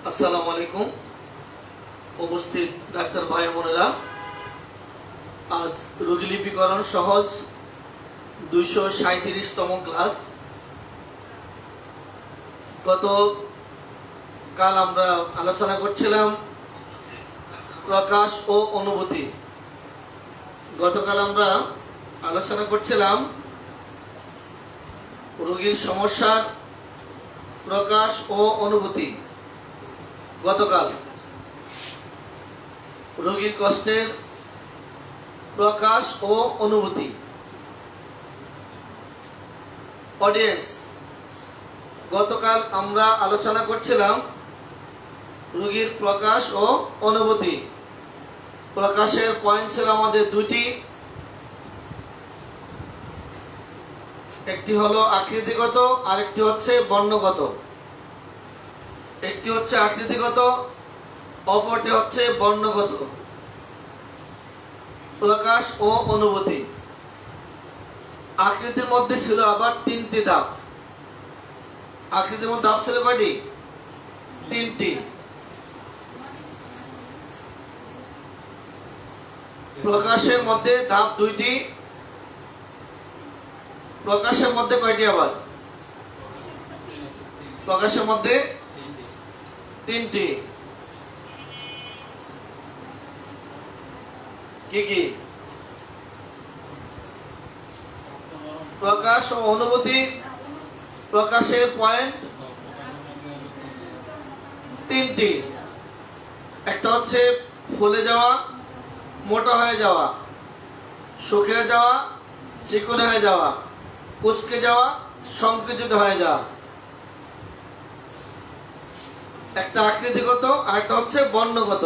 আসসালামু আলাইকুম। উপস্থিত ডাক্তার ভাই বোনেরা, আজ রোগীলিপিকরণ সহজ 237তম ক্লাস। গতকাল আমরা আলোচনা করছিলাম প্রকাশ ও অনুভূতি। গতকাল আমরা আলোচনা করছিলাম রোগীর সমস্যার প্রকাশ ও অনুভূতি। গতকাল রোগীর কষ্টের প্রকাশ ও অনুভূতি। অডিয়েন্স, গতকাল আমরা আলোচনা করছিলাম রোগীর প্রকাশ ও অনুভূতি। প্রকাশের পয়েন্ট ছিল আমাদের দুটি, একটি হলো আকৃতিগত, আরেকটি হচ্ছে বর্ণগত। একটি হচ্ছে আকৃতিগত, অপরটি হচ্ছে বর্ণগত। প্রকাশ ও অনুভূতি। আকৃতির মধ্যে ছিল আবার তিনটি ধাপ। আকৃতির মধ্যে ধাপ ছিল কয়টি? তিনটি। প্রকাশের মধ্যে ধাপ দুইটি। প্রকাশের মধ্যে কয়টি? আবার প্রকাশের মধ্যে তিনটি। কি কি? প্রকাশ ও অনুভূতি। প্রকাশের পয়েন্ট তিনটি। একটা হচ্ছে ফুলে যাওয়া, মোটা হয়ে যাওয়া, শুকিয়ে যাওয়া, চিকন হয়ে যাওয়া, কুঁচকে যাওয়া, সংকুচিত হয়ে যাওয়া। একটা আকৃতিগত, আর একটা হচ্ছে বর্ণগত।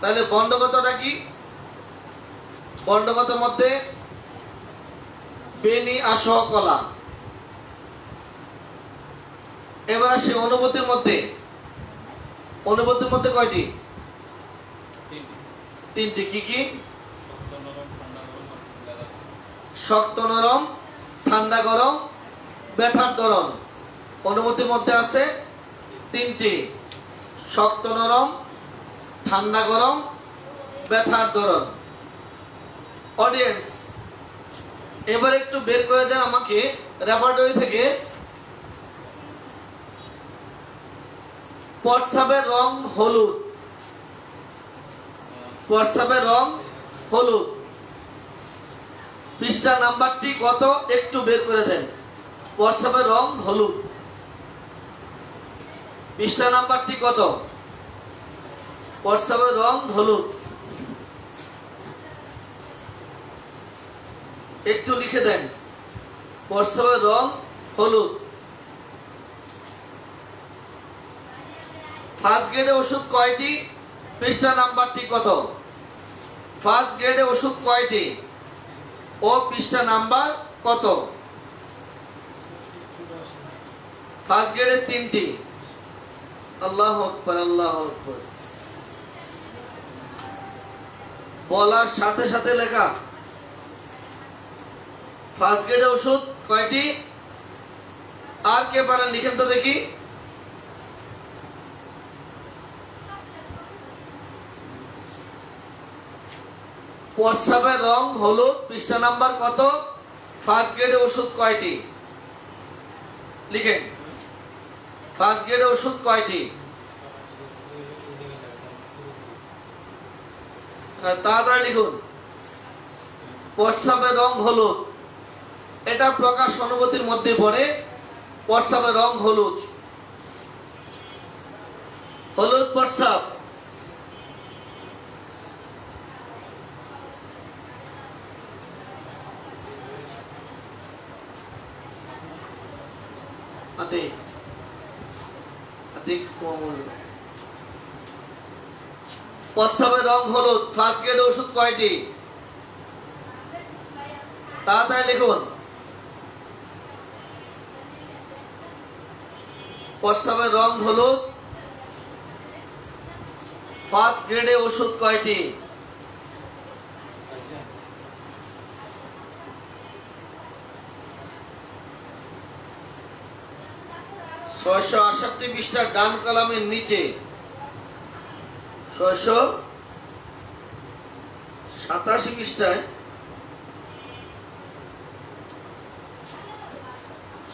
তাহলে বর্ণগতটা কি? বর্ণগত মধ্যে বেনি আসহ কলা। এবার আসে অনুভূতির মধ্যে। অনুভূতির মধ্যে কয়টি? তিনটি। কি কি? শক্ত নরম, ঠান্ডা গরম, ব্যথার ধরন। অনুভূতির মধ্যে আছে তিনটি: শক্ত নরম, ঠান্ডা গরম, ব্যথার ধরন। অডিয়েন্স, এবার একটু বের করে দেন আমাকে রেপার্টরি থেকে প্রস্রাবের রং হলুদ। প্রস্রাবের রং হলুদ। পৃষ্ঠা নাম্বারটি কত একটু বের করে দেন। প্রস্রাবের রং হলুদ, পৃষ্ঠা নাম্বারটি কত? প্রস্রাবের রং হলুদ। একটু লিখে দেন, প্রস্রাবের রং হলুদ। ফার্স্ট গ্রেডে ওষুধ কয়টি? পৃষ্ঠা নাম্বারটি কত? ফার্স্ট গ্রেডে ওষুধ কয়টি ও পৃষ্ঠা নাম্বার কত? ফার্স্ট গ্রেডে তিনটি। আল্লাহু আকবার, আল্লাহু আকবার। বলার সাথে সাথে লেখা। ফার্স্ট গ্রেডে ওষুধ কয়টি? আর কে পারেন লিখেন তো দেখি। প্রস্রাবের রং হলুদ, পৃষ্ঠা নাম্বার কত? ফার্স্ট গ্রেডে ওষুধ কয়টি? লিখেন, ফার্স্ট গ্রেডে ওষুধ কয়টি? তাড়াতাড়ি লিখুন। প্রস্রাবের রং হলুদ, এটা প্রকাশ অনুভূতির মধ্যে পড়ে। প্রস্রাবের রং হলুদ। হলুদ প্রস্রাব। প্রস্রাবের রং হলুদ। ফার্স্ট গ্রেড ওষুধ কয়টি? তাড়াতাড়ি লিখুন। প্রস্রাবের রং হলুদ, ফার্স্ট গ্রেডে ওষুধ কয়টি? 668 পৃষ্ঠার ডান কলামের নিচে 687 পৃষ্ঠায়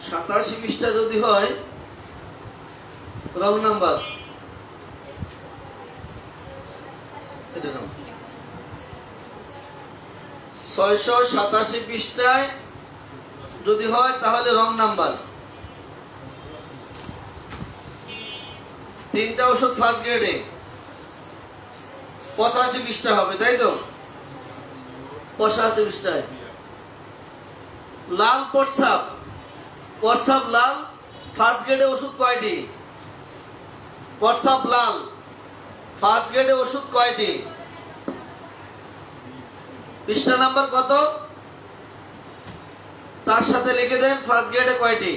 87 পৃষ্ঠা যদি হয় রং নাম্বার এটা নাও 687 পৃষ্ঠায় যদি হয় তাহলে রং নাম্বার। তিনটা ওষুধ ফার্স্ট গ্রেডে 85 পৃষ্ঠা হবে, তাই তো? 85 পৃষ্ঠায় লাল প্রস্রাব, প্রস্রাব লাল, ফার্স্ট গ্রেডে ওষুধ কয়টি? প্রস্রাব লাল, ফার্স্ট গ্রেডে ওষুধ কয়টি? পৃষ্ঠা নাম্বার কত তার সাথে লিখে দেন ফার্স্ট গ্রেডে কয়টি।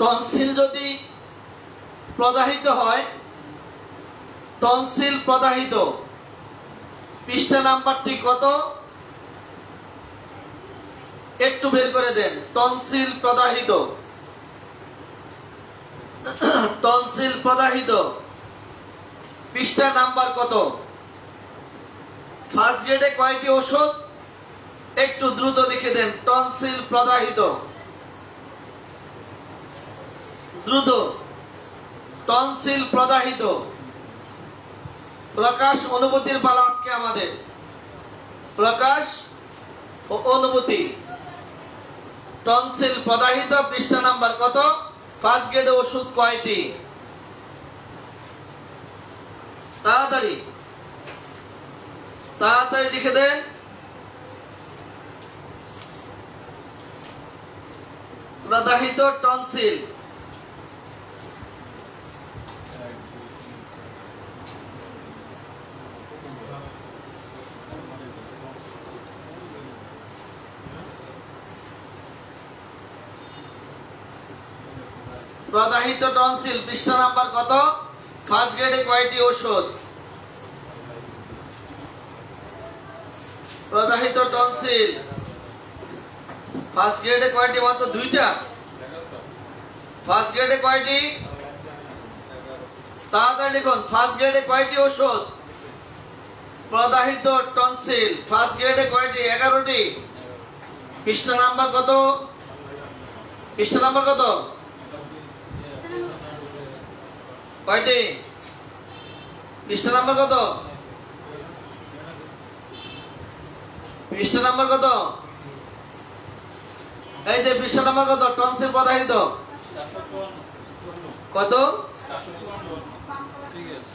টনসিল যদি প্রদাহিত হয়, টনসিল প্রদাহিত পৃষ্ঠা নাম্বারটি কত একটু বের করে দেন। টনসিল প্রদাহিত, টনসিল প্রদাহিত পৃষ্ঠা নাম্বার কত? ফার্স্ট গ্রেডে কয়টি ওষুধ একটু দ্রুত লিখে দেন। টনসিল প্রদাহিত, দ্রুত, টনসিল প্রদাহিত। প্রকাশ অনুভূতির পালা আজকে আমাদের। প্রকাশ ও অনুভূতি। টনসিল প্রদাহিত পৃষ্ঠা নাম্বার কত? ফার্স্ট গ্রেডে ওষুধ কয়টি? তাড়াতাড়ি তাড়াতাড়ি লিখে দেন। প্রদাহিত টনসিল। প্রদাহিত টনসিল পৃষ্ঠা নাম্বার কত? ফার্স্ট গ্রেডে কয়টি ওষুধ? প্রদাহিত টনসিল ফার্স্ট গ্রেডে কয়টি? মাত্র দুইটা। ফার্স্ট গ্রেডে কয়টি? তাড়াতাড়ি লিখুন। ফার্স্ট গ্রেডে কয়টি ওষুধ? প্রদাহিত টনসিল ফার্স্ট গ্রেডে কয়টি? 11টি। পৃষ্ঠা নাম্বার কত? পৃষ্ঠা নাম্বার কত? কয়টি? পৃষ্ঠা নাম্বার কত? পৃষ্ঠা নাম্বার কত? এই যে পৃষ্ঠা নাম্বার কত? টনসিল প্রদাহিত কত?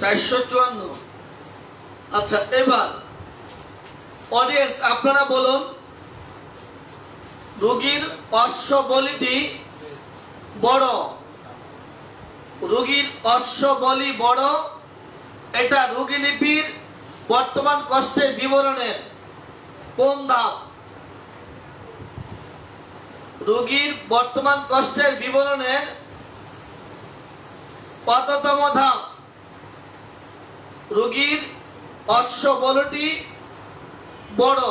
454। আচ্ছা, এবার অডিয়েন্স আপনারা বলুন, রোগীর অশ্ববলিটি বড়, রোগীর অশ্ববলি বড়, এটা রোগীলিপির বর্তমান কষ্টের বিবরণের কোন ধাপ? রোগীর বর্তমান কষ্টের বিবরণের কততম ধাপ? রোগীর অশ্ববলটি বড়,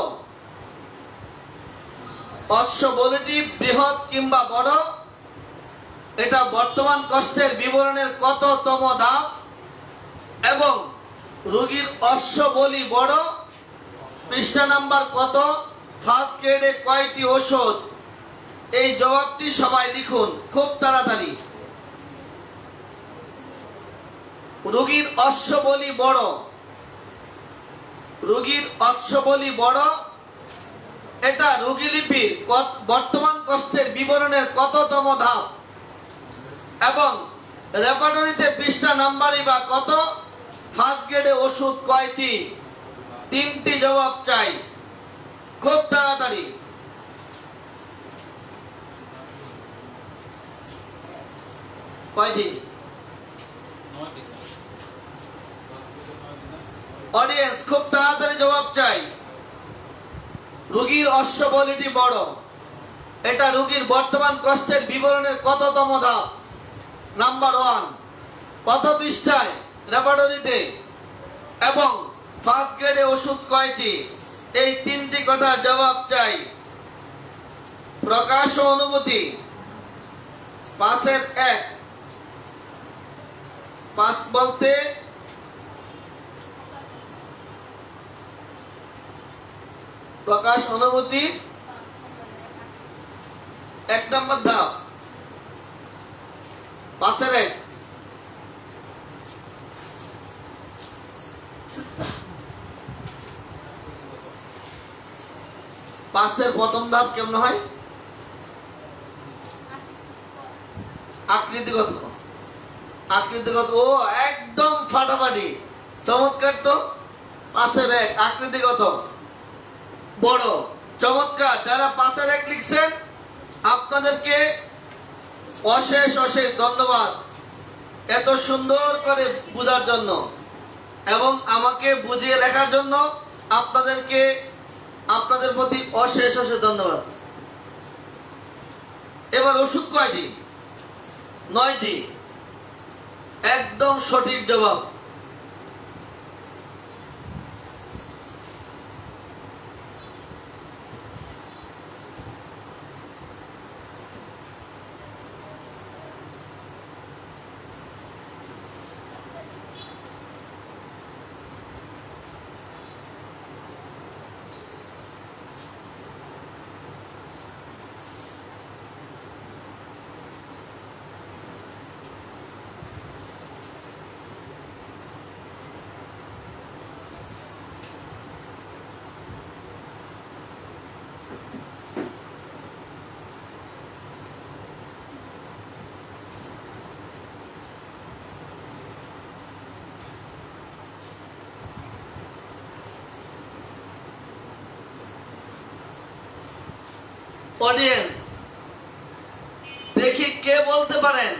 অশ্ব বলিটি বৃহৎ কিংবা বড়, এটা বর্তমান কষ্টের বিবরণের কততম ধাপ, এবং রোগীর অশ্ব বলি বড় পৃষ্ঠা নাম্বার কত, ফার্স্ট গ্রেডে কয়টি ওষুধ? এই জবাবটি সবাই লিখুন খুব তাড়াতাড়ি। রোগীর অশ্ব বলি বড়, রোগীর অশ্ব বলি বড়, এটা রোগীলিপির বর্তমান কষ্টের বিবরণের কততম ধাপ, এবং রেপার্টরিতে পৃষ্ঠা নাম্বারই বা কত, ফার্স্ট গ্রেডে ওষুধ কয়টি? 3টি জবাব চাই খুব তাড়াতাড়ি। কয়টি? অডিয়েন্স খুব তাড়াতাড়ি জবাব চাই। রোগীর অশ্ব বলিটি বড়, এটা রোগীর বর্তমান কষ্টের বিবরণের কততম ধাপ? নাম্বার 1 কত পৃষ্ঠায় রেপার্টরিতে, এবং ফার্স্ট গ্রেডে ওষুধ কয়টি? এই 3টি কথার জবাব চাই। প্রকাশ ও অনুভূতি 5-এর 1, 5 বলতে প্রকাশ অনুভূতি 1 নম্বর ধাপ, 5-এর 1। পাঁচের প্রথম ধাপ কেমন হয়? আকৃতিগত। আকৃতিগত, ও একদম ফাটাফাটি, চমৎকার তো। 5-এর 1 আকৃতিগত বড়, চমৎকার। যারা 5-এর 1 লিখছেন আপনাদেরকে অশেষ অশেষ ধন্যবাদ এত সুন্দর করে বোঝার জন্য এবং আমাকে বুঝিয়ে লেখার জন্য। আপনাদেরকে, আপনাদের প্রতি অশেষ অশেষ ধন্যবাদ। এবার ওষুধ কয়টি? 9টি, একদম সঠিক জবাব। অডিয়েন্স দেখি কে বলতে পারেন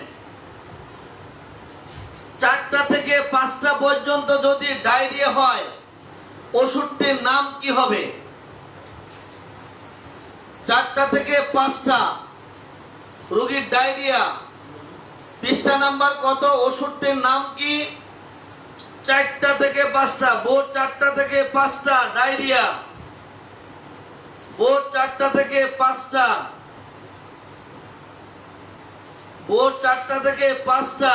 4টা থেকে 5টা পর্যন্ত যদি ডায়রিয়া হয় ওষুধটির নাম কি হবে? 4টা থেকে 5টা রোগীর ডায়রিয়া, পৃষ্ঠা নাম্বার কত, ওষুধটির নাম কি? 4টা থেকে 5টা, বোর্ড 4টা থেকে 5টা ডায়রিয়া, বোর্ড 4টা থেকে 5টা, বোর্ড 4টা থেকে 5টা,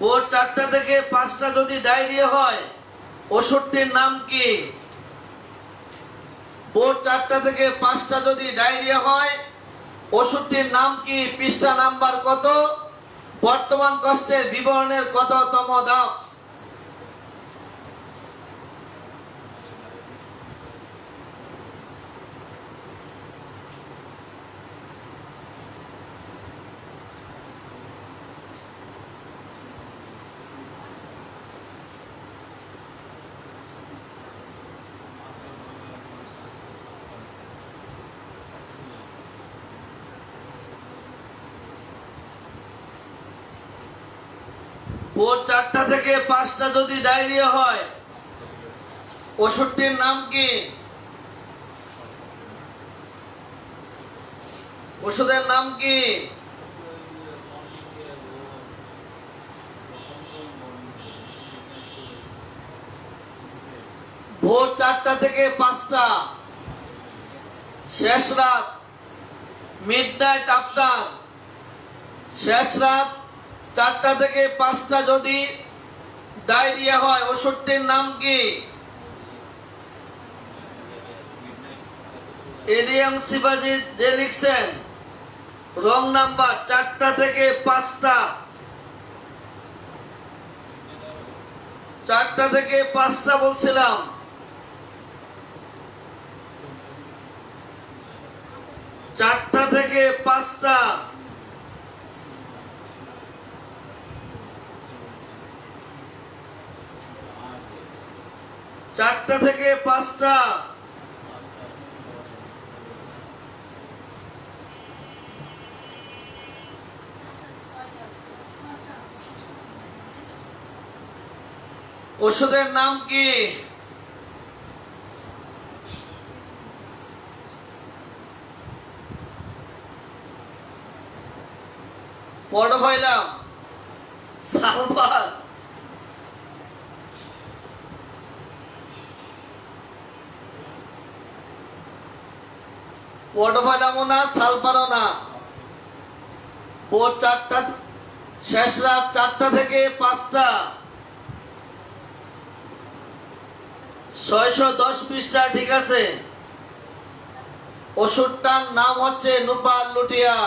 বোর্ড 4টা থেকে 5টা যদি ডায়রিয়া হয় ওষুধটির নাম কি? বোর্ড 4টা থেকে 5টা যদি ডায়রিয়া হয় ওষুধটির নাম কি? পৃষ্ঠা নাম্বার কত? বর্তমান কষ্টের বিবরণের কততম ধাপ? ভোর 4টা থেকে 5টা যদি ডায়রিয়া হয় ওষুধটির নাম কি? ওষুধের নাম কি? ভোর 4টা 4টা থেকে 5টা, শেষ রাত মিডনাইট আফটার, শেষ রাত 4টা থেকে 5টা যদি ডায়রিয়া হয় ওষুধটির নাম কি? এলিয়াম সিবাজি যে লিখছেন রং নাম্বার। 4টা থেকে 5টা, 4টা থেকে 5টা বলছিলাম। চারটা থেকে 5টা, চারটা থেকে 5টা। ওষুধের নাম কি? পডোফাইলাম, সালফার, পডোফাইলামও না, সালফারও না। ভোর 4টা, শেষ রাত 4টা থেকে 5টা, 610 পৃষ্ঠা। ঠিক আছে, ওষুধটার নাম হচ্ছে নুপার লুটিয়া।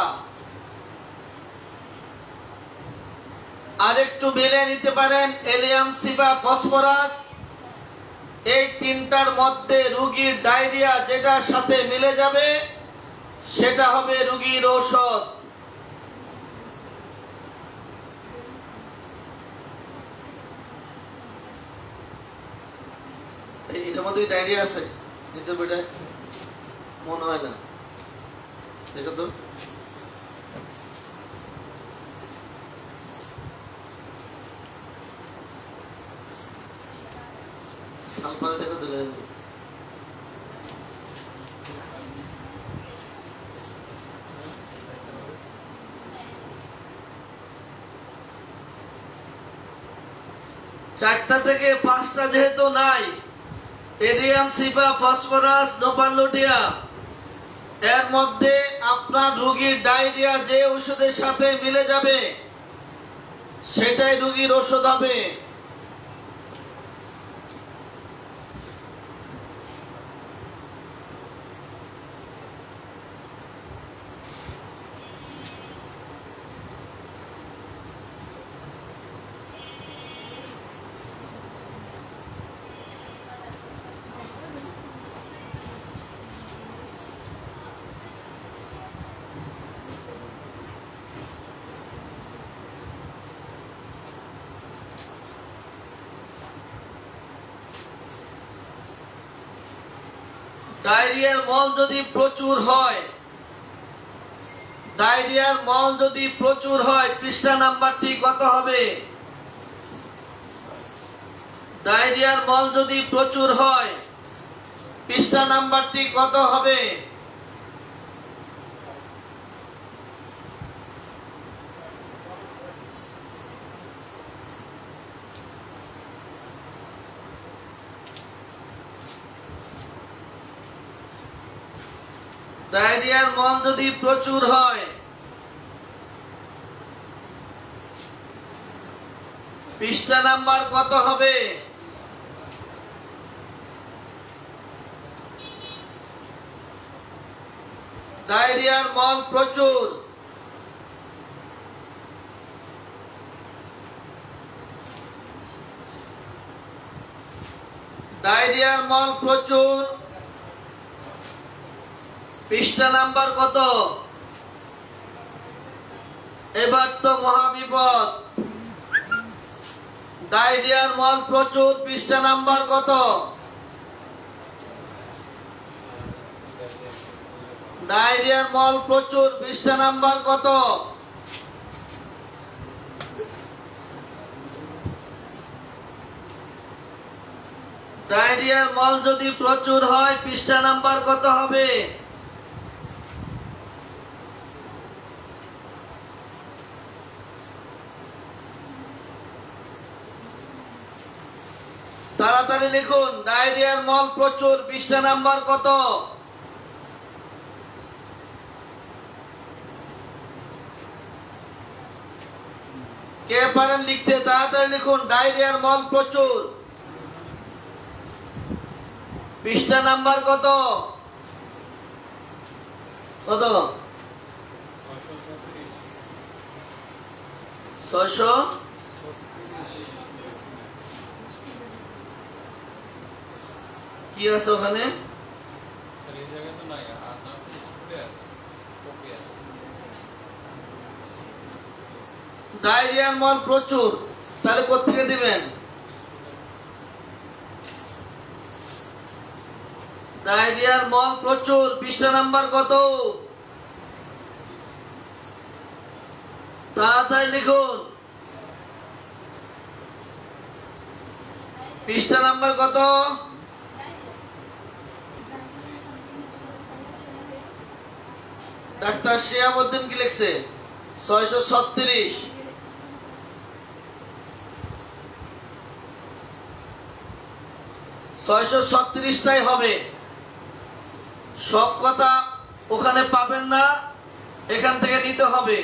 আরেকটু মিলে নিতে পারেন এলিয়াম সিবা ফসফরাস। এই তিনটার মধ্যে রোগীর ডায়রিয়া যেটার সাথে মিলে যাবে সেটা হবে রোগীর ঔষধ। এটার মধ্যে ডায়রিয়া আছে নিচের বইটায় মনে হয় না, দেখো তো। সালফারে দেখো তো, চারটা থেকে 5টা যেহেতু নাই, এলিয়াম সিবা ফসফরাস নোপারলুটিয়া, এর মধ্যে আপনার রোগীর ডায়রিয়া যে ওষুধের সাথে মিলে যাবে সেটাই রোগীর ওষুধ হবে। ডায়রিয়ার মল যদি প্রচুর হয়, ডায়রিয়ার মল যদি প্রচুর হয়, পৃষ্ঠা নাম্বারটি কত হবে? ডায়রিয়ার মল যদি প্রচুর হয় পৃষ্ঠা নাম্বারটি কত হবে? ডায়রিয়ার মল যদি প্রচুর হয় পৃষ্ঠা নাম্বার কত হবে? ডায়রিয়ার মল প্রচুর, ডায়রিয়ার মল প্রচুর, পৃষ্ঠা নাম্বার কত? এবার তো মহাবিপদ। ডায়রিয়ার মল প্রচুর, পৃষ্ঠা নাম্বার কত? ডায়রিয়ার মল প্রচুর, পৃষ্ঠা নাম্বার কত? ডায়রিয়ার মল যদি প্রচুর হয় পৃষ্ঠা নাম্বার কত হবে? তাড়াতাড়ি লিখুন, ডায়রিয়ার মল প্রচুর, পৃষ্ঠা নাম্বার কত? কে পারেন লিখতে? তাড়াতাড়ি লিখুন, ডায়রিয়ার মল প্রচুর, পৃষ্ঠা নাম্বার কত? কত? 600। কি আছে ওখানে? ডায়রিয়ার মল প্রচুর, তাহলে কোথেকে দিবেন? ডায়রিয়ার মল প্রচুর, পৃষ্ঠা নাম্বার কত? তাড়াতাড়ি লিখুন, পৃষ্ঠা নাম্বার কত? ডাক্তার শিহাবুদ্দিন কি লিখছে? 636। 636টাই হবে। সব কথা ওখানে পাবেন না, এখান থেকে নিতে হবে।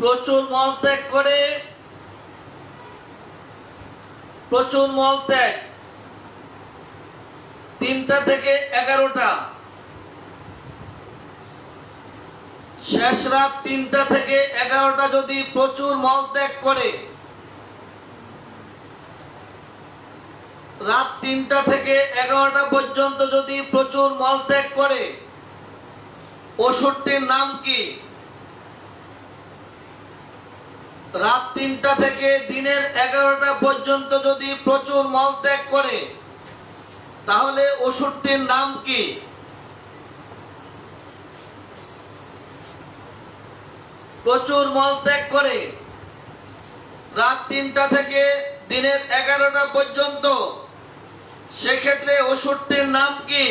প্রচুর মলত্যাগ করে, প্রচুর মলত্যাগ 3টা থেকে 11টা, শেষ রাত 3টা থেকে 11টা যদি প্রচুর মলত্যাগ করে, রাত 3টা থেকে 11টা পর্যন্ত যদি প্রচুর মলত্যাগ করে, ওষুধটির নাম কি? রাত 3টা থেকে দিনের 11টা পর্যন্ত যদি প্রচুর মলত্যাগ করে, তাহলে ওষুধটির নাম কি? প্রচুর মলত্যাগ করে রাত 3টা থেকে দিনের 11টা পর্যন্ত, সেক্ষেত্রে ওষুধটির নাম কি?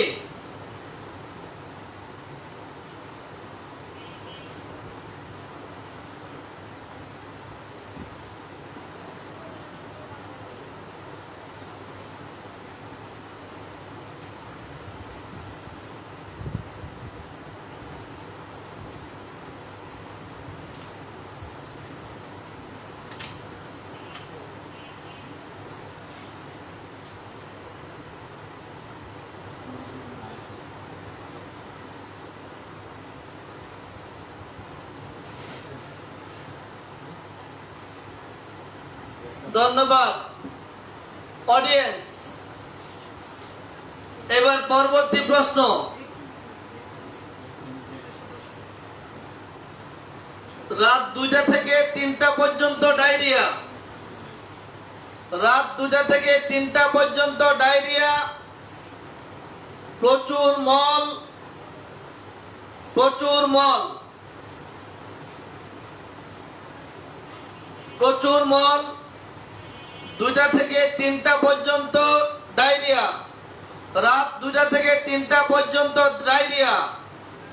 ধন্যবাদ অডিয়েন্স। এবার পরবর্তী প্রশ্ন। রাত 2টা থেকে 3টা পর্যন্ত ডায়রিয়া, রাত 2টা থেকে 3টা পর্যন্ত ডায়রিয়া, প্রচুর মল, প্রচুর মল, প্রচুর মল, 2টা থেকে 3টা পর্যন্ত ডায়রিয়া, রাত 2টা থেকে 3টা পর্যন্ত ডায়রিয়া,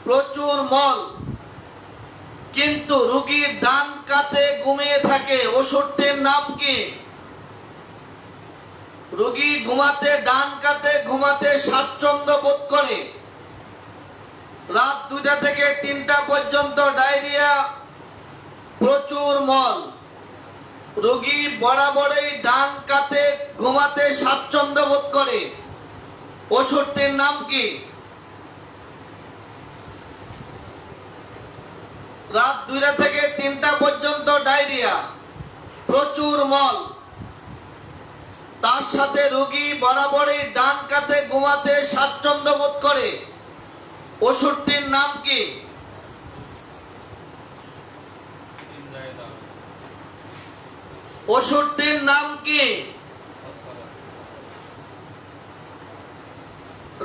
প্রচুর মল, কিন্তু রোগী ডান কাতে ঘুমিয়ে থাকে, ওষুধটির নাম কি? রোগী ঘুমাতে, ডান কাতে ঘুমাতে স্বাচ্ছন্দ্য বোধ করে, রাত 2টা থেকে 3টা পর্যন্ত ডায়রিয়া, প্রচুর মল, রোগী বরাবরই ডান কাতে ঘুমাতে স্বাচ্ছন্দ্য বোধ করে, ওষুধটির নাম কি? রাত 2টা থেকে 3টা পর্যন্ত ডায়রিয়া, প্রচুর মল, তার সাথে রোগী বরাবরই ডান কাতে ঘুমাতে স্বাচ্ছন্দ্য বোধ করে, ওষুধটির নাম কি? ওষুধটির নাম কি?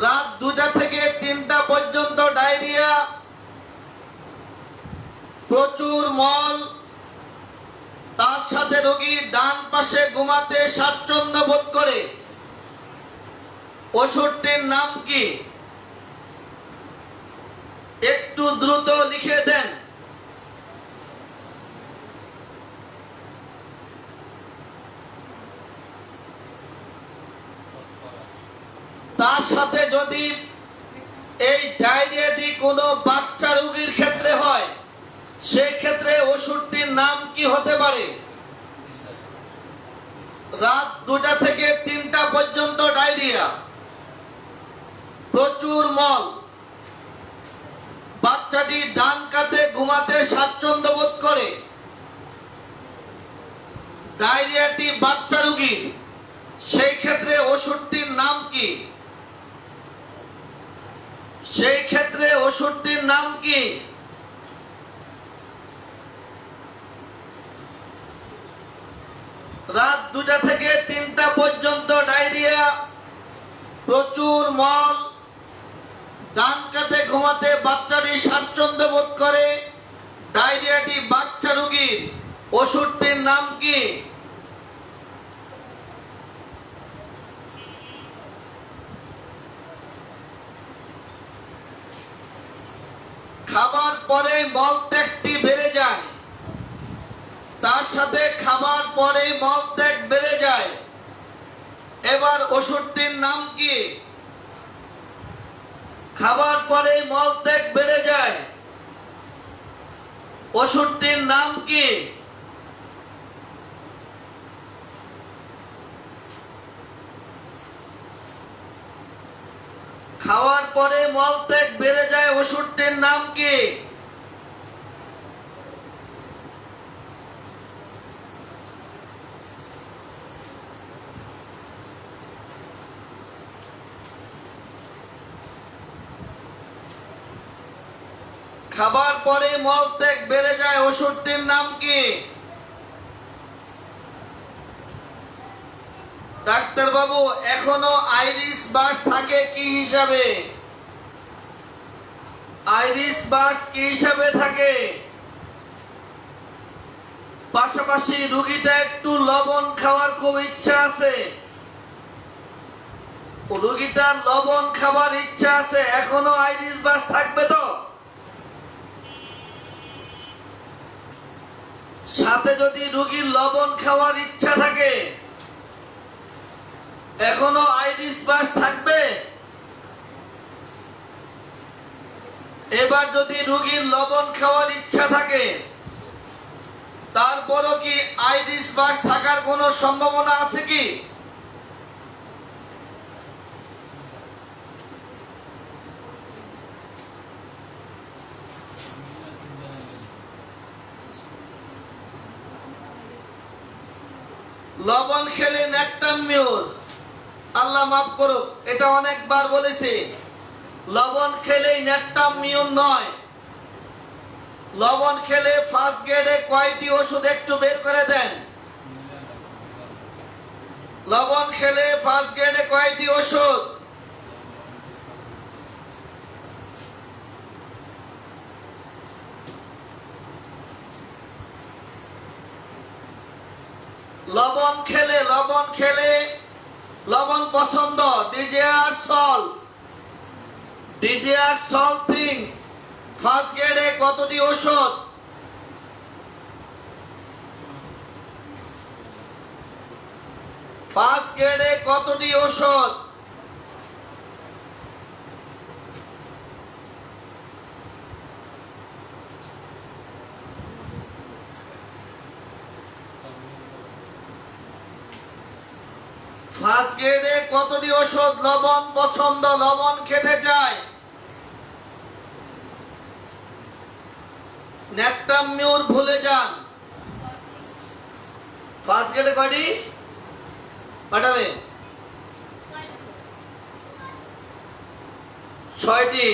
রাত 2টা থেকে 3টা পর্যন্ত ডায়রিয়া, প্রচুর মল, তার সাথে রোগী ডান পাশে ঘুমাতে স্বাচ্ছন্দ্য বোধ করে, ওষুধটির নাম কি? একটু দ্রুত লিখে দেন। তার সাথে যদি এই ডায়রিয়াটি কোনো বাচ্চা রোগীর ক্ষেত্রে হয়, সেই ক্ষেত্রে ওষুধটির নাম কি হতে পারে? রাত 2টা থেকে 3টা পর্যন্ত ডায়রিয়া, প্রচুর মল, বাচ্চাটি ডান কাতে ঘুমাতে স্বাচ্ছন্দ্য বোধ করে, ডায়রিয়াটি বাচ্চা রোগীর, সেই ক্ষেত্রে ওষুধটির নাম কি? সেই ক্ষেত্রে ওষুধটির নাম কি? রাত 2টা থেকে 3টা পর্যন্ত ডায়রিয়া, প্রচুর মল, ডান কাতে ঘুমাতে বাচ্চাটি স্বাচ্ছন্দ্য বোধ করে, ডায়রিয়াটি বাচ্চা রোগীর, ওষুধটির নাম কি? খাবার পরে মলত্যাগটি বেড়ে যায়, তার সাথে খাবার পরে মলত্যাগ বেড়ে যায়, এবার ওষুধটির নাম কি? খাবার পরে মলত্যাগ বেড়ে যায়, ওষুধটির নাম কি? খাওয়ার পরে মলত্যাগ বেড়ে যায়, ওষুধটির নাম কি? খাবার পরে মলত্যাগ বেড়ে যায়, ওষুধটির নাম কি? ডাক্তার বাবু, এখনো আইরিশ বাস থাকে কি হিসাবে? আইরিশ বাস কি হিসাবে থাকে? পাশাপাশি রোগীটা একটু লবণ খাওয়ার খুব ইচ্ছা আছে, রোগীটার লবণ খাবার ইচ্ছা আছে, এখনো আইরিশ বাস থাকবে তো? সাথে যদি রোগীর লবণ খাওয়ার ইচ্ছা থাকে, এখনো আইরিশ বাস থাকবে? এবার যদি রোগীর লবণ খাওয়ার ইচ্ছা থাকে, তারপরও কি আইরিশ বাস থাকার কোনো সম্ভাবনা আছে কি? লবণ খেলে ন্যাকটাম মিউর, আল্লাহ মাফ করুক, এটা অনেকবার বলেছি, লবণ খেলেই ন্যাকটাম মিউর নয়। লবণ খেলে ফার্স্ট গ্রেডে কয়টি ওষুধ একটু বের করে দেন। লবণ খেলে ফার্স্ট গ্রেডে কয়টি ওষুধ? লবণ খেলে লবণ পছন্দ, ডিজেআর সল্ট, ডিজেআর সল্ট থিংস, ফার্স্ট গ্রেডে কতটি ওষুধ? ফার্স্ট গ্রেডে কতটি ওষুধ? ফার্স্ট গ্রেডে কতটি ওষুধ লবণ পছন্দ, লবণ খেতে চায়? ন্যাট্রামিউর ভুলে যান। ফার্স্ট গ্রেডে কয়টি পাঠালে? 6টি।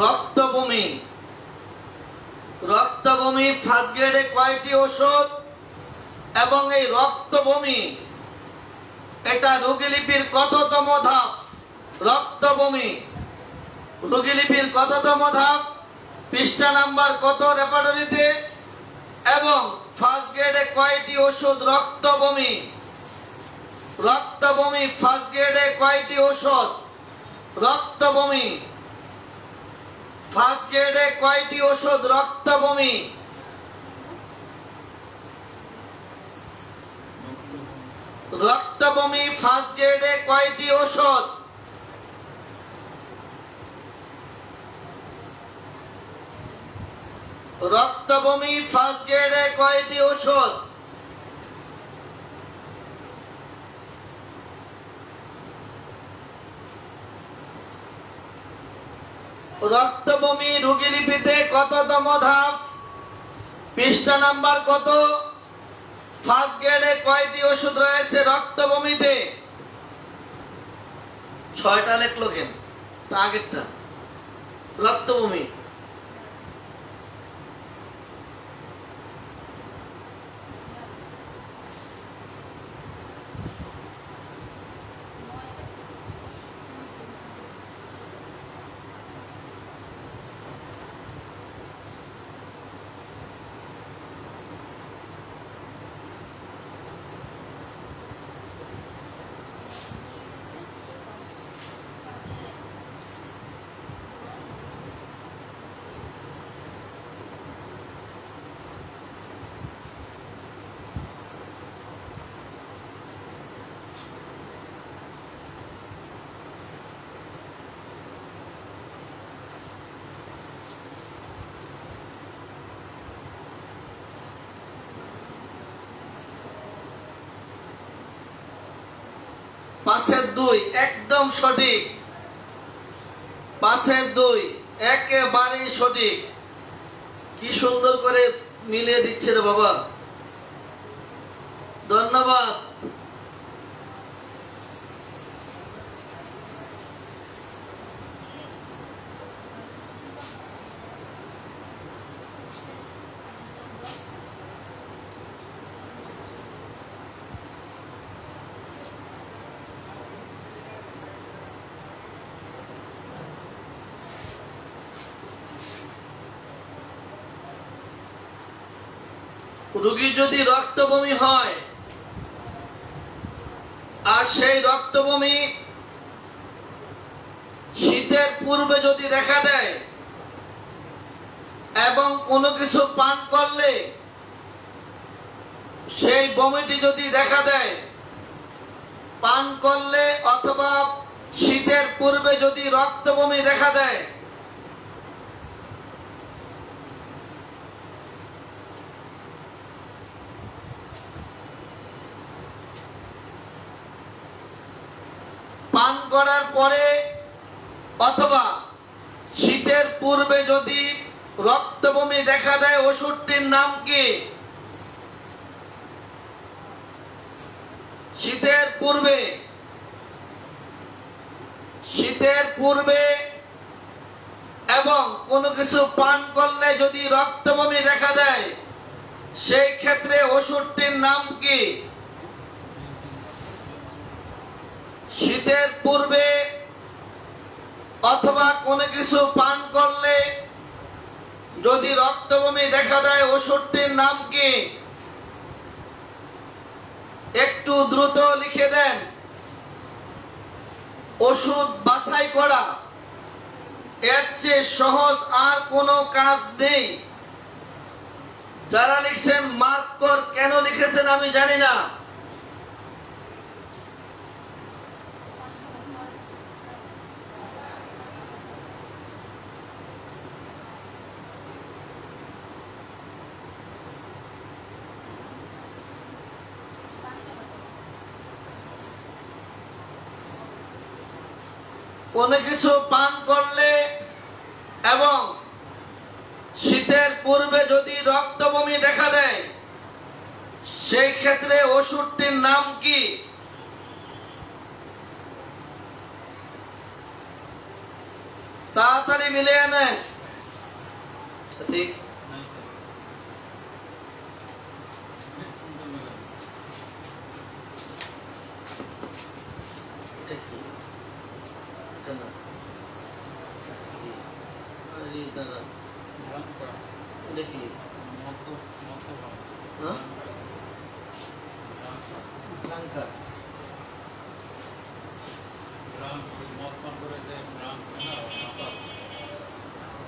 রক্তবমি, রক্তবমি ফার্স্ট গ্রেডে কয়টি ওষুধ এবং এই রক্তবমি এটা রোগীলিপির কততম ধাপ? রক্তবমি রোগীলিপির কততম ধাপ, পৃষ্ঠা নাম্বার কত রেপার্টরিতে, এবং ফার্স্ট গ্রেডে কয়টি ওষুধ রক্তবমি? রক্তবমি ফার্স্ট গ্রেডে কয়টি ওষুধ? রক্তবমি ফার্স্ট গ্রেডে কয়টি ওষুধ রক্তবমি? রক্তবমি ফার্স্ট গ্রেডে কয়টি ওষুধ? রক্তবমি ফার্স্ট গ্রেডে কয়টি ওষুধ? রক্তবমি রোগীলিপিতে কততম ধাপ, পৃষ্ঠা নাম্বার কত? ফার্স্ট গ্রেডে কয়টি ওষুধ রয়েছে রক্তবমিতে? 6টা লেখলো কেন? তা আগেরটা রক্তবমি। পাশের 2 একদম সঠিক, পাশের 2 একেবারেই সঠিক। কি সুন্দর করে মিলিয়ে দিচ্ছে রে বাবা, ধন্যবাদ। রোগী যদি রক্তবমি হয় আর সেই রক্তবমি শীতের পূর্বে যদি দেখা দেয় এবং কোনো কিছু পান করলে সেই বমিটি যদি দেখা দেয়, পান করলে অথবা শীতের পূর্বে যদি রক্তবমি দেখা দেয়, পান করার পরে অথবা শীতের পূর্বে যদি রক্তবমি দেখা দেয়, ওষুধটির নাম কি? শীতের পূর্বে, শীতের পূর্বে এবং কোনো কিছু পান করলে যদি রক্তবমি দেখা দেয়, সেই ক্ষেত্রে ওষুধটির নাম কি? শীতের পূর্বে অথবা কোনো কিছু পান করলে যদি রক্তবমি দেখা দেয়, ওষুধটির নাম কি? একটু দ্রুত লিখে দেন। ওষুধ বাছাই করা এর চেয়ে সহজ আর কোনো কাজ নেই। যারা লিখছেন মার্ক কর, কেন লিখেছেন আমি জানি না। কোনো কিছু পান করলে এবং শীতের পূর্বে যদি রক্ত বমি দেখা দেয়, সেই ক্ষেত্রে ওষুধটির নাম কি? তাড়াতাড়ি মিলিয়ে নেন। ঠিক,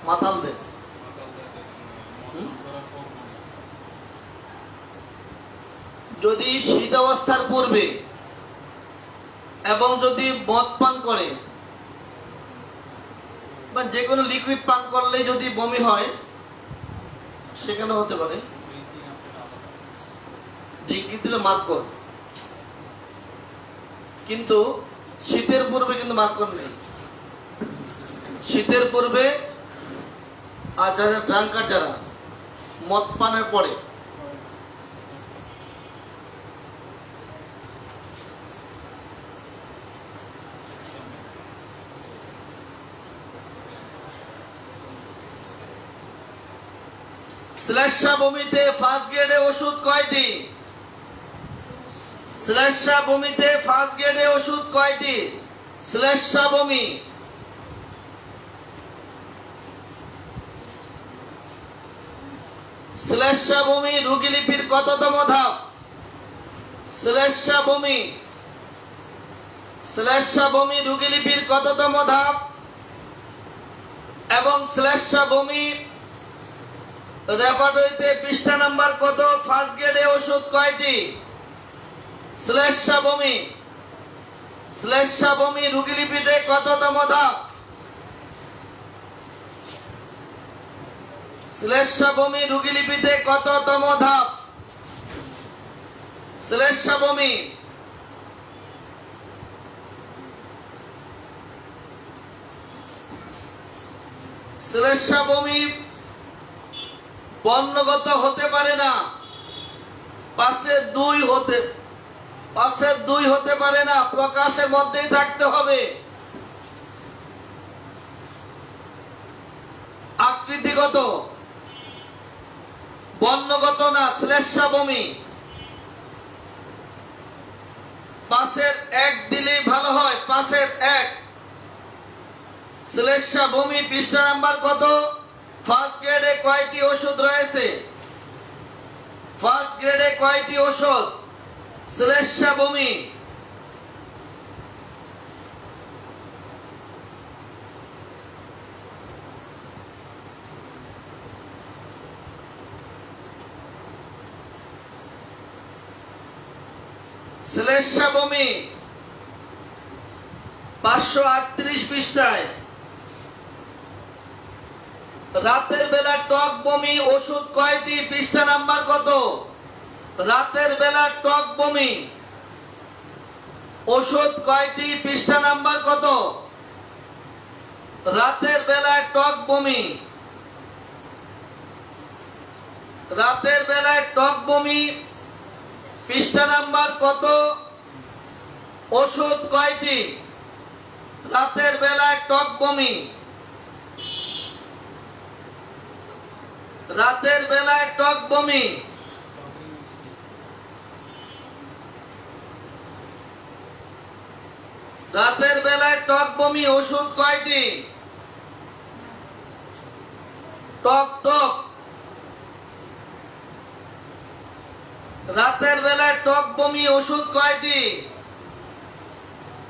মাতালদের যদি শীত অবস্থার পূর্বে এবং যদি মদ পান করে বা যে কোনো লিকুইড পান করলে যদি বমি হয়, সেখানে হতে পারে। ড্রিঙ্কিং দিলে মার্কর, কিন্তু শীতের পূর্বে কিন্তু মার্কর নেই। শীতের পূর্বে আর যারা ড্রাঙ্কার, যারা মদ পানের পরে, শ্লেষ্মা বমিতে ফার্স্ট গ্রেডে ওষুধ কয়টি? শ্লেষ্মা বমিতে ফার্স্ট গ্রেডে ওষুধ কয়টি? শ্লেষ্মা বমি, শ্লেষ্মা বমি রোগীলিপির কততম ধাপ? শ্লেষ্মা বমি, শ্লেষ্মা বমি রোগীলিপির কততম ধাপ? এবং শ্লেষ্মা বমি রেপার্টরিতে পৃষ্ঠা নাম্বার কত? ফার্স্ট গ্রেডে ওষুধ কয়টি? শ্লেষ্মা বমি, শ্লেষ্মা বমি রোগীলিপিতে কততম ধাপ? শ্লেষ্মা বমি রোগীলিপিতে কততম ধাপ? শ্লেষ্মা বমি, শ্লেষ্মা বমি বর্ণগত হতে পারে না, পাশের দুই হতে পারে না, প্রকাশের মধ্যেই থাকতে হবে। আকৃতিগত, বর্ণগত না। শ্লেষ্মা বমি পাশের এক দিলেই ভালো হয়, পাশের এক। শ্লেষ্মা বমি পৃষ্ঠা নাম্বার কত? ফার্স্ট গ্রেডে কয়টি ওষুধ রয়েছে? ফার্স্ট গ্রেডে কয়টি ওষুধ? শ্লেষ্মা বমি, শ্লেষ্মা বমি 538 পৃষ্ঠায়। রাতের বেলা টক বমি ওষুধ কয়টি? পৃষ্ঠা নাম্বার কত? রাতের বেলা টক বমি ওষুধ কয়টি? পৃষ্ঠা নাম্বার কত? রাতের বেলায় টক বমি, রাতের বেলায় টক বমি পৃষ্ঠা নাম্বার কত? ওষুধ কয়টি? রাতের বেলায় টক বমি, রাতের বেলায় টক বমি, রাতের বেলায় টক বমি ওষুধ কয়টি? টক টক, রাতের বেলায় টক বমি ওষুধ কয়টি?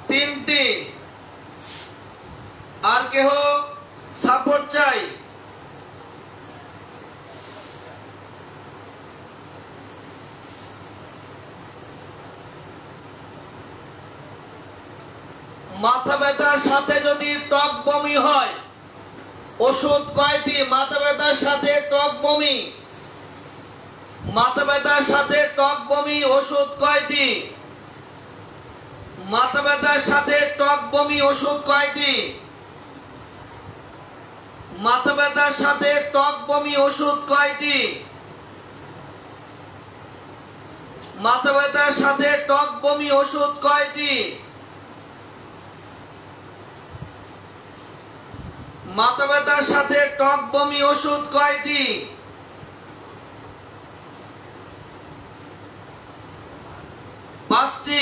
3টি। আর কেহ সাপোর্ট চাই? মাথা ব্যথার সাথে যদি টক বমি হয় ওষুধ কয়টি? মাথা ব্যথার সাথে টক বমি, মাথা ব্যথার সাথে টক বমি ওষুধ কয়টি? মাথা ব্যথার সাথে টক বমি ওষুধ কয়টি? মাথা ব্যথার সাথে টক বমি ওষুধ কয়টি? মাথা ব্যথার সাথে টক বমি ওষুধ কয়টি? মাথা ব্যথার সাথে টক বমি ওষুধ কয়টি? পাঁচটি।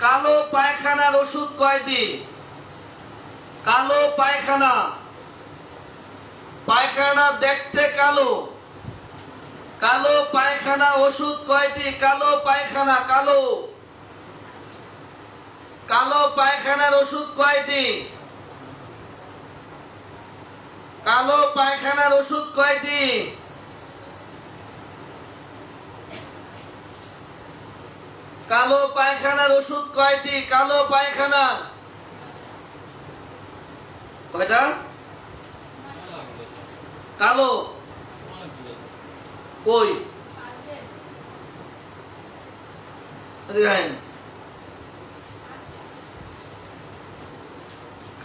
কালো পায়খানার ওষুধ কয়টি? কালো পায়খানা, পায়খানা দেখতে কালো, কালো পায়খানা ওষুধ কয়টি? কালো পায়খানা, কালো, কালো পায়খানার ওষুধ কয়টি? কালো পায়খানার ওষুধ কয়টি? কালো পায়খানার ওষুধ কয়টি? কালো পায়খানা কয়টা? কালো কই?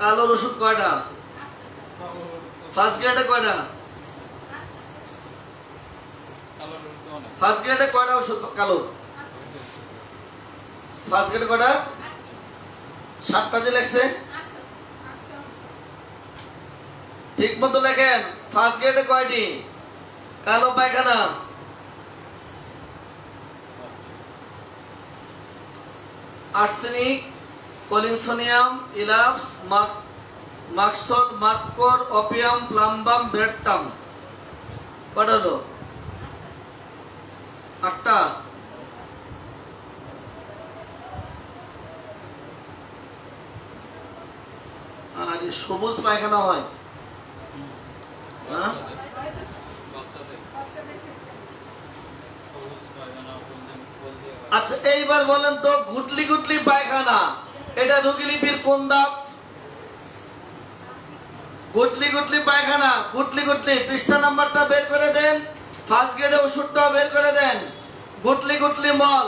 কালো ওষুধ কয়টা? ফার্স্ট গ্রেডে কয়টা? ফার্স্ট গ্রেডে কয়টা ওষুধ কালো? ফার্স্ট গ্রেডে কয়টা? 7টা যে লেখছে ঠিক মতো লেখেন। ফার্স্ট গ্রেডে কয়টি কালো পায়খানা? আর্সেনিক, পলিনসোনিয়াম, ইলাপস, মাক্সল, মাটকোর, অপিয়াম, প্লাম্বাম, ব্রেডটাম। কটা হলো? 8টা। আর সবুজ পায়খানা হয়। আচ্ছা এইবার বলেন তো গুটলি গুটলি পায়খানা এটা রোগীলিপির কোন ধাপ? গুটলি গুটলি পায়খানা, গুটলি গুটলি পৃষ্ঠা নাম্বারটা বের করে দেন, ফার্স্ট গ্রেডে ওষুধটা বের করে দেন। গুটলি গুটলি মল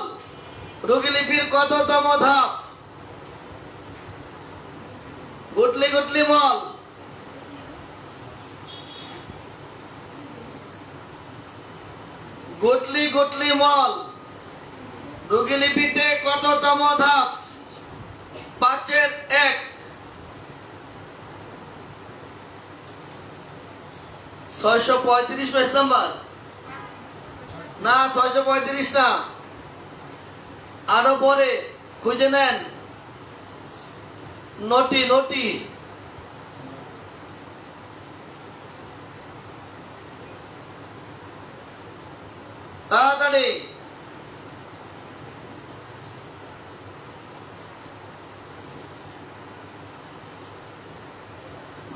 রোগীলিপির কততম ধাপ? গুটলি গুটলি মল গুটলি গুটলি মল রোগীলিপিতে কততম ধাপ? 5-এর 1। 635 পেজ নাম্বার না, 635 না, আরো পরে খুঁজে নেন। নটি নটি তাড়াতাড়ি।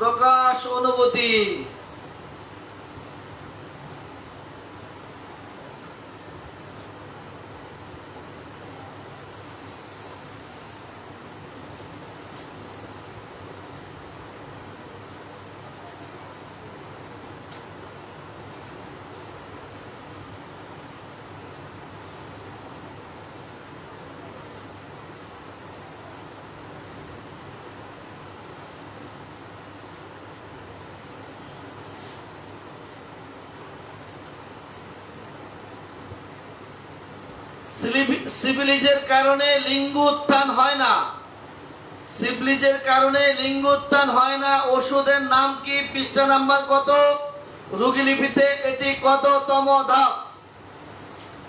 প্রকাশ অনুভূতি সিভিলিজের কারণে লিঙ্গ উত্থান হয় না, সিভিলিজের কারণে লিঙ্গ উত্থান হয় না। ওষুধের নাম কি? পৃষ্ঠা নাম্বার কত? রোগীলিপিতে এটি কততম ধাপ?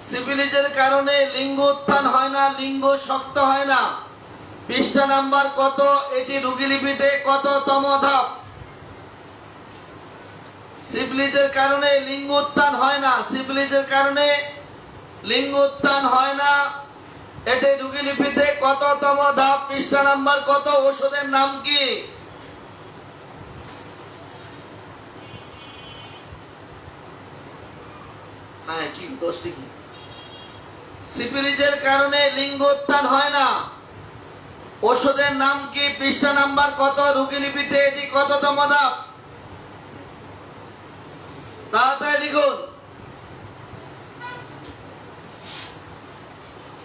সিভিলিজের কারণে লিঙ্গ উত্থান হয় না, লিঙ্গ শক্ত হয় না। পৃষ্ঠা নাম্বার কত? এটি রোগীলিপিতে কততম ধাপ? সিফিলিসের কারণে লিঙ্গ উত্থান হয় না, সিফিলিসের কারণে লিঙ্গ উত্থান হয় না। এটি রোগীলিপিতে কততম ধাপ, পৃষ্ঠা নাম্বার কত, ওষুধের নাম কি? হ্যাঁ, কি দোষটি কি? সিফিলিসের কারণে লিঙ্গ উত্থান হয় না, ওষুধের নাম কি, পৃষ্ঠা নাম্বার কত, রোগীলিপিতে এটি কততম ধাপ? তাড়াতাড়ি লিখুন।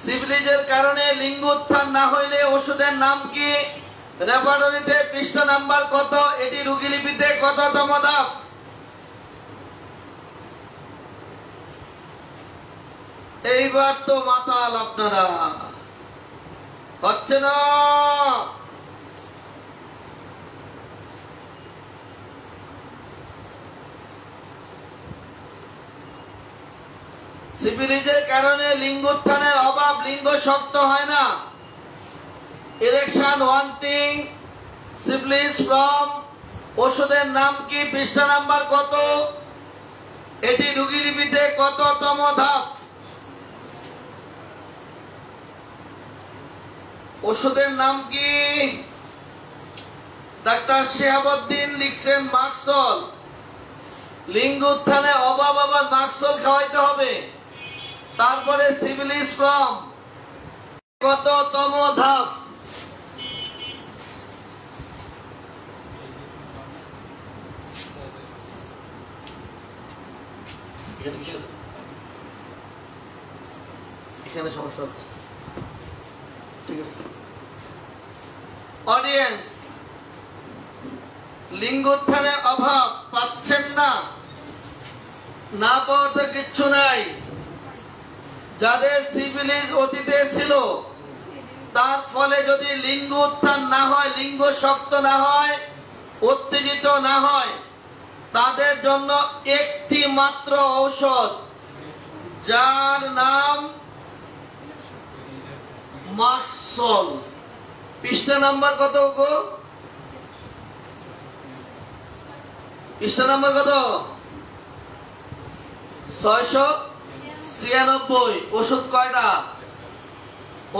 সিফিলিসের কারণে লিঙ্গ উত্থান না হইলে ওষুধের নাম কি? রেপার্টরিতে পৃষ্ঠা নাম্বার কত, এটি রোগীলিপিতে কততম ধাপ? এইবার তো মাতাল আপনারা, হচ্ছে না। সিফিলিসের কারণে লিঙ্গ উত্থানের অভাব, লিঙ্গ শক্ত হয় না। ইরেকশন ওয়ান্টিং সিফিলিস ফ্রম, ওষুধের নাম কি, পৃষ্ঠা নাম্বার কত, এটি রোগীলিপিতে কততম ধাপ? ওষুধের নাম কি? ডাক্তার শিহাবুদ্দিন লিখছেন মাক্সল। লিঙ্গ উত্থানে অভাব, আবার মাক্সল খাওয়াইতে হবে। তারপরে সিফিলিস ফ্রম কততম ধাপ? এখানে সমস্যা হচ্ছে, ঠিক আছে। অডিয়েন্স, লিঙ্গ উত্থানের অভাব পাচ্ছেন না, না পাওয়ার তো কিচ্ছু নাই। যাদের সিফিলিস অতীতে ছিল, তার ফলে যদি লিঙ্গ উত্থান না হয়, লিঙ্গ শক্ত না হয়, উত্তেজিত না হয়, তাদের জন্য একটি মাত্র ঔষধ, যার নাম মাক্সল। পৃষ্ঠা নাম্বার কত গো? পৃষ্ঠা নাম্বার কত? 696। ওষুধ কয়টা?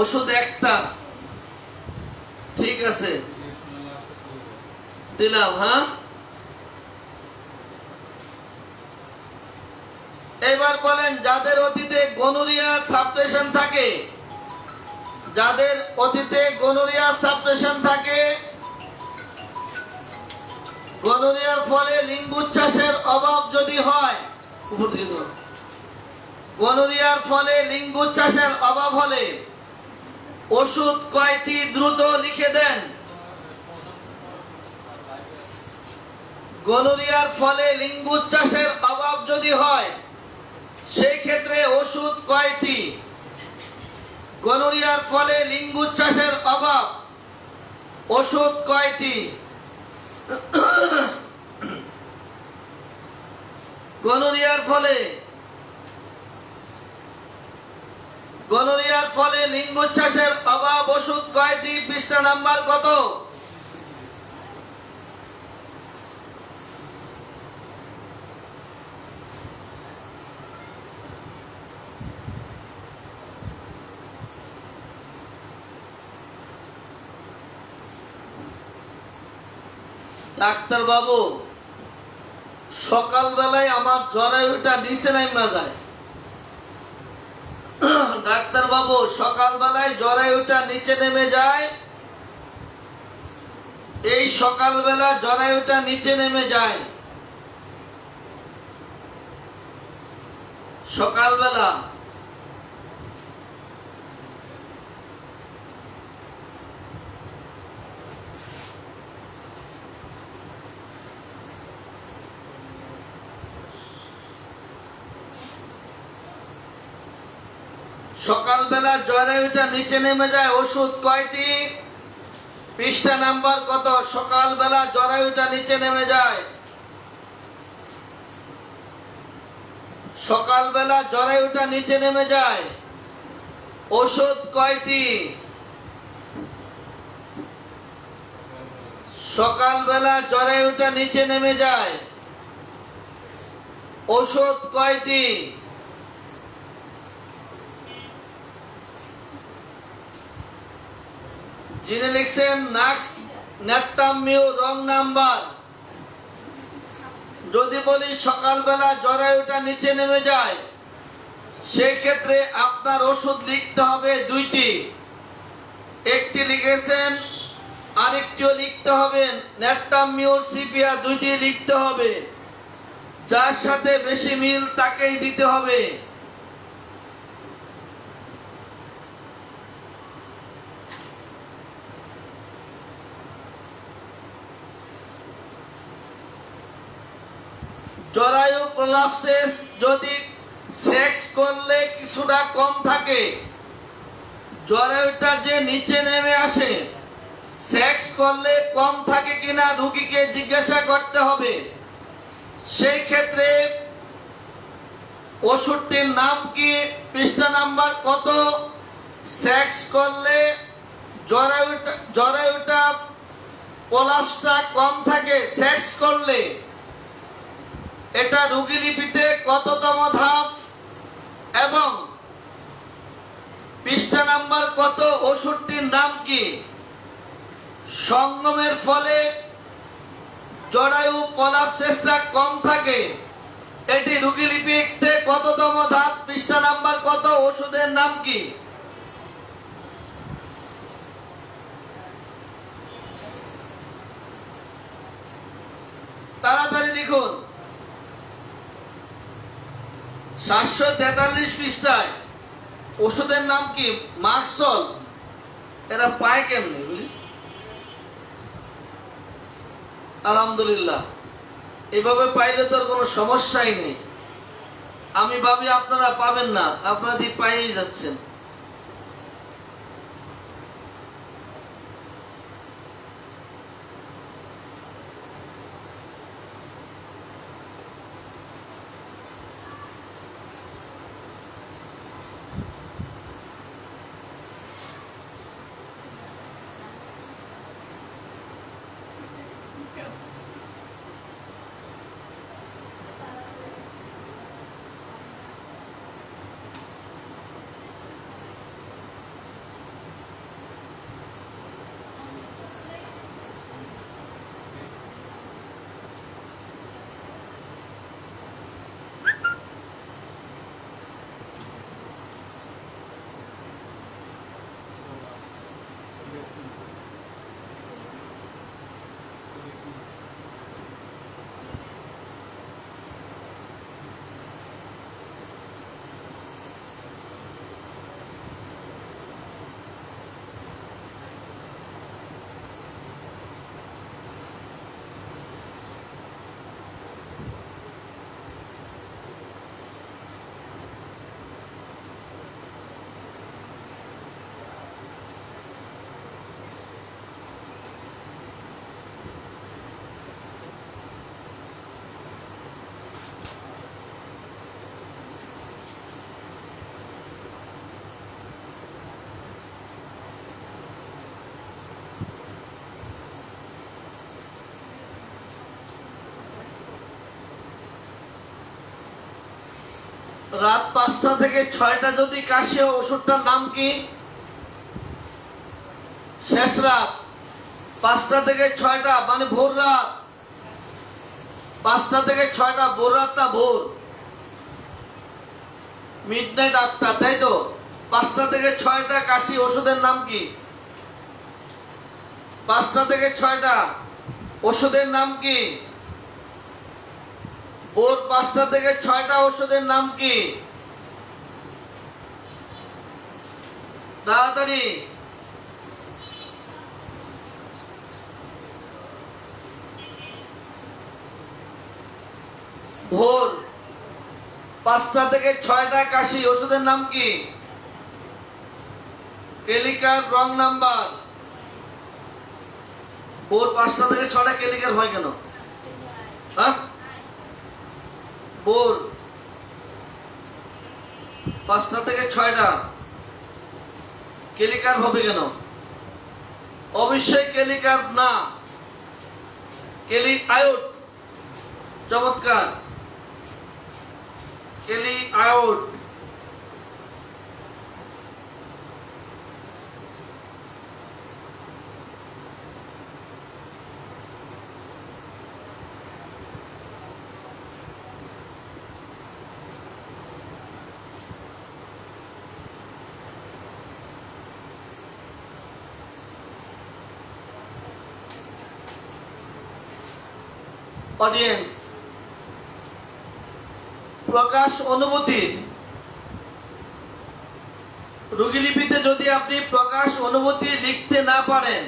ওষুধ একটা, ঠিক আছে, দিলাম। হ্যাঁ, এবার বলেন, যাদের অতীতে গনোরিয়া সাপ্রেশন থাকে, যাদের অতীতে গনোরিয়া সাপ্রেশন থাকে, গনোরিয়ার ফলে লিঙ্গ উচ্ছ্বাসের অভাব যদি হয়, উপর দিকে দাও, গনোরিয়ার ফলে লিঙ্গ উচ্ছ্বাসের অভাব হলে ওষুধ কয়টি দ্রুত লিখে দেন? গনোরিয়ার ফলে লিঙ্গ উচ্ছ্বাসের অভাব যদি হয়, সেই ক্ষেত্রে ওষুধ কয়টি? গনোরিয়ার ফলে লিঙ্গ উচ্ছ্বাসের অভাব, ওষুধ কয়টি? গনোরিয়ার ফলে লিঙ্গ উচ্ছ্বাসের অভাব, ওষুধ কয়টি? পৃষ্ঠা নাম্বার কত? ডাক্তার বাবু, সকালবেলায় আমার জরায়ুটা নিচে নামা যায়। ডাক্তার বাবু, সকালবেলায় জরায়ুটা নিচে নেমে যায়। এই সকালবেলা জরায়ুটা নিচে নেমে যায়, সকালবেলা। সকালবেলা জরায়ুটা নিচে নেমে যায়, ওষুধ কয়টি? পৃষ্ঠা নাম্বার কত? সকালবেলা জরায়ুটা নিচে নেমে যায়, সকালবেলা জরায়ুটা নিচে নেমে যায়, ওষুধ কয়টি? সকালবেলা জরায়ুটা নিচে নেমে যায়, ঔষধ কয়টি? যিনি লিখছেন নাক্স নেট্টামিউ রং নাম্বার। যদি বলি সকালবেলা জরায়ুটা নিচে নেমে যায়, সেই ক্ষেত্রে আপনার ওষুধ লিখতে হবে দুইটি। একটি লিখেছেন, আরেকটিও লিখতে হবে। নেট্টামিউ সিপিয়া দুইটি লিখতে হবে। যার সাথে বেশি মিল তাকেই দিতে হবে। জরায়ু প্রলাপসিস যদি সেক্স করলে কিছুটা কম থাকে, জরায়ুটা যে নিচে নেমে আসে, সেক্স করলে কম থাকে কিনা রোগীকে জিজ্ঞাসা করতে হবে। সেই ক্ষেত্রে ওষুধটির নাম কি, পৃষ্ঠা নাম্বার কত, সেক্স করলে জরায়ুটা প্রলাপসটা কম থাকে সেক্স করলে, এটা রোগী লিপিতে কততম ধাপ এবং পৃষ্ঠা নাম্বার কত, ওষুধটির নাম কি। সঙ্গমের ফলে জরায়ু প্রলাপসিসটা কম থাকে, এটি রোগী লিপিতে কততম ধাপ, পৃষ্ঠা নাম্বার কত, ওষুধের নাম কি। তাড়াতাড়ি লিখুন। 743 পৃষ্ঠায় ওষুধের নাম কি, মাক্সল। এরা পায় কেমনি বুঝলি? আলহামদুলিল্লাহ, এভাবে পাইলে তো কোনো সমস্যাই নেই। আমি ভাবি আপনারা পাবেন না, আপনারা পাইয়ে যাচ্ছেন। রাত 5টা থেকে 6টা যদি কাশি, ওষুধটার নাম কি। শেষ রাত 5টা থেকে 6টা মানে ভোর রাত, 5টা থেকে 6টা ভোর রাতটা ভোর, মিডনাইট আফটার, তাই তো। 5টা থেকে 6টা কাশি, ওষুধের নাম কি। 5টা থেকে 6টা ওষুধের নাম কি। ভোর 5টা থেকে 6টা ওষুধের নাম কি। তাড়াতাড়ি। ভোর 5টা থেকে 6টা কাশি, ওষুধের নাম কি। কেলিকার রং নাম্বার। ভোর 5টা থেকে 6টা কেলিকার হয় কেন? হ্যাঁ, ভোর 5টা থেকে 6টা কেলিকার হবে কেন? অবশ্যই কেলিকার না, কেলিক আয়োড। চমৎকার। কেলি আউট। অডিয়েন্স, প্রকাশ অনুভূতি রোগীলিপিতে যদি আপনি প্রকাশ অনুভূতি লিখতে না পারেন,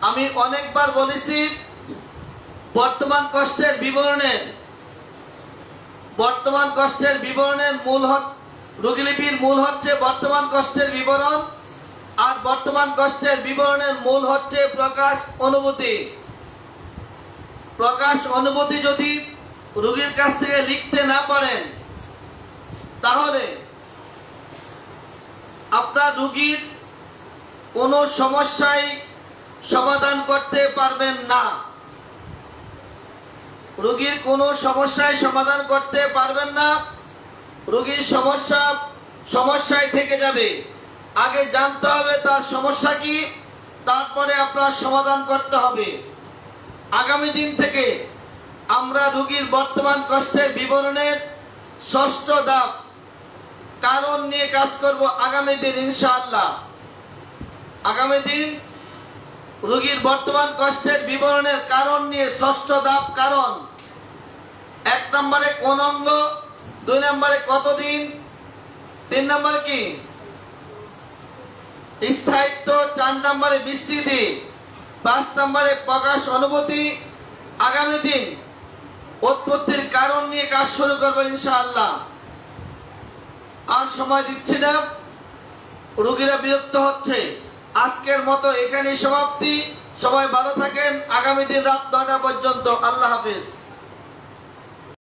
আমি অনেকবার বলেছি বর্তমান কষ্টের বিবরণের মূল রোগীলিপির মূল হচ্ছে বর্তমান কষ্টের বিবরণ, আর বর্তমান কষ্টের বিবরণের মূল হচ্ছে প্রকাশ অনুভূতি। প্রকাশ অনুভূতি যদি রোগীর কাছ থেকে লিখতে না পারেন, তাহলে আপনার রোগীর কোনো সমস্যাই সমাধান করতে পারবেন না। রোগীর কোনো সমস্যায় সমাধান করতে পারবেন না, রোগীর সমস্যায় থেকে যাবে। আগে জানতে হবে তার সমস্যা কি, তারপরে আপনার সমাধান করতে হবে। আগামী দিন থেকে আমরা রোগীর বর্তমান কষ্টের বিবরণের ৬ষ্ঠ ধাপ কারণ নিয়ে কাজ করব আগামী দিন ইনশাআল্লাহ। আগামী দিন রোগীর বর্তমান কষ্টের বিবরণের কারণ নিয়ে ৬ষ্ঠ ধাপ কারণ। ১ নম্বরে কোন অঙ্গ, ২ নম্বরে কতদিন, ৩ নম্বরে কি স্থায়িত্ব, ৪ নম্বরে বিস্তৃতি, ৫ নম্বরে প্রকাশ অনুভূতি। আগামী দিন উৎপত্তির কারণ নিয়ে কাজ শুরু করব ইনশাআল্লাহ। আর সময় দিচ্ছি না, রোগীরা বিরক্ত হচ্ছে। আজকের মতো এখানেই সমাপ্তি। সবাই ভালো থাকেন। আগামী দিন রাত ৯টা পর্যন্ত। আল্লাহ হাফেজ।